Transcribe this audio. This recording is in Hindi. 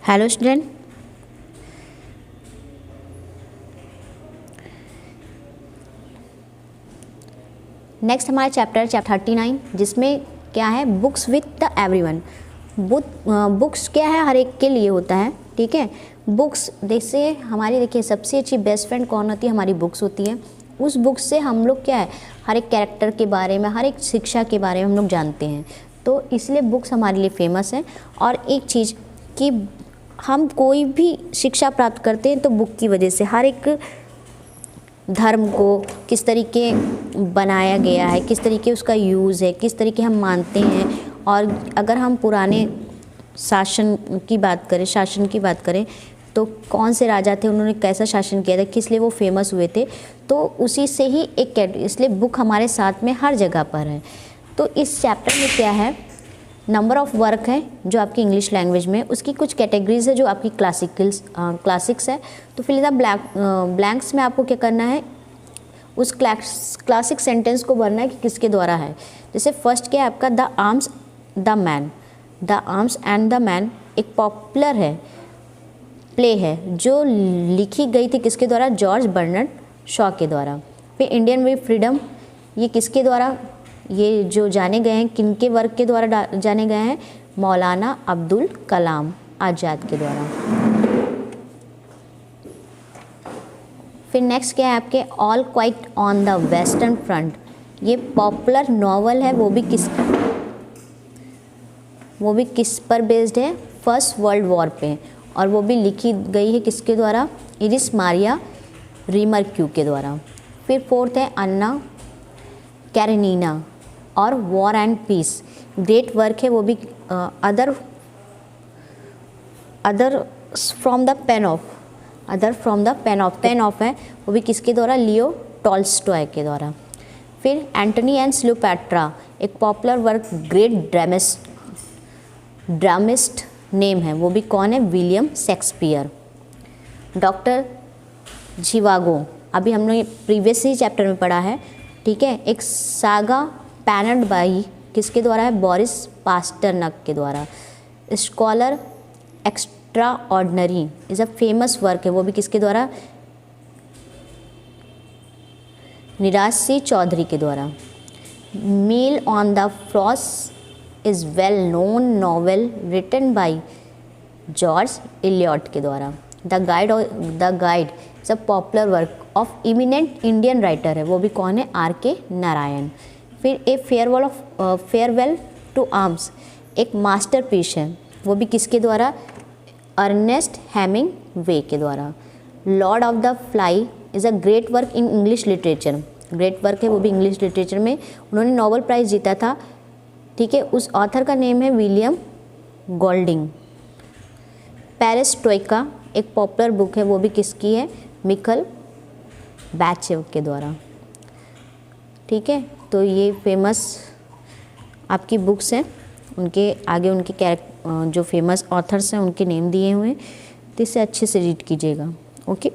हेलो स्टूडेंट, नेक्स्ट हमारा चैप्टर 39 जिसमें क्या है, books with the everyone. Books क्या है, हर एक के लिए होता है, ठीक है। बुक्स जैसे हमारी, देखिए सबसे अच्छी बेस्ट फ्रेंड कौन होती है, हमारी बुक्स होती है। उस बुक से हम लोग क्या है, हर एक कैरेक्टर के बारे में, हर एक शिक्षा के बारे में हम लोग जानते हैं, तो इसलिए बुक्स हमारे लिए फेमस है। और एक चीज़ कि हम कोई भी शिक्षा प्राप्त करते हैं तो बुक की वजह से, हर एक धर्म को किस तरीके बनाया गया है, किस तरीके उसका यूज़ है, किस तरीके हम मानते हैं। और अगर हम पुराने शासन की बात करें तो कौन से राजा थे, उन्होंने कैसा शासन किया था, किस लिए वो फेमस हुए थे, तो उसी से ही एक, इसलिए बुक हमारे साथ में हर जगह पर है। तो इस चैप्टर में क्या है, नंबर ऑफ़ वर्क है जो आपकी इंग्लिश लैंग्वेज में, उसकी कुछ कैटेगरीज है जो आपकी क्लासिक्स है। तो फिल द ब्लैंक्स में आपको क्या करना है, उस क्लासिक सेंटेंस को भरना है कि किसके द्वारा है। जैसे फर्स्ट क्या है आपका, the arms and the man एक पॉपुलर है, प्ले है जो लिखी गई थी किसके द्वारा, जॉर्ज बर्नार्ड शॉ के द्वारा। फिर इंडियन वे फ्रीडम, ये किसके द्वारा, ये जो जाने गए हैं, किनके वर्क के द्वारा जाने गए हैं, मौलाना अब्दुल कलाम आज़ाद के द्वारा। फिर नेक्स्ट क्या है आपके, all quite on the western front, ये पॉपुलर नॉवल है, वो भी किस पर बेस्ड है, फर्स्ट वर्ल्ड वॉर पे, और वो भी लिखी गई है किसके द्वारा, इरिस मारिया रिमर्क्यू के द्वारा। फिर फोर्थ है अन्ना कैरेनिना और war and peace, great work है, वो भी other from the pen of है, वो भी किसके द्वारा, लियो टॉल्स्टॉय के द्वारा। फिर एंटनी एंड क्लियोपैट्रा एक पॉपुलर वर्क, ग्रेट ड्रामिस्ट नेम है, वो भी कौन है, विलियम शेक्सपियर। डॉक्टर झिवागो, अभी हमने प्रीवियस ही चैप्टर में पढ़ा है, ठीक है। एक सागा पैनड बाई किसके द्वारा है, बोरिस पास्टरनक के द्वारा। Scholar extra ordinary is a famous work है, वो भी किसके द्वारा, निराज सिंह चौधरी के द्वारा। Mill on the floss is well known novel written by George Eliot के द्वारा। The guide is a popular work of eminent Indian writer है, वो भी कौन है, R.K. नारायण। फिर ए फेयरवेल टू आर्म्स एक मास्टरपीस है, वो भी किसके द्वारा, अर्नेस्ट हेमिंगवे के द्वारा। Lord of the fly is a great work in English literature, great work है, वो भी इंग्लिश लिटरेचर में उन्होंने नोबेल प्राइज़ जीता था, ठीक है। उस ऑथर का नेम है विलियम गोल्डिंग। पेरेस्ट्रोइका एक पॉपुलर बुक है, वो भी किसकी है, मिखल बैचेव के द्वारा, ठीक है। तो ये फेमस आपकी बुक्स हैं, उनके आगे उनके जो फेमस ऑथर्स हैं उनके नेम दिए हुए हैं, तो इसे अच्छे से रीड कीजिएगा, ओके।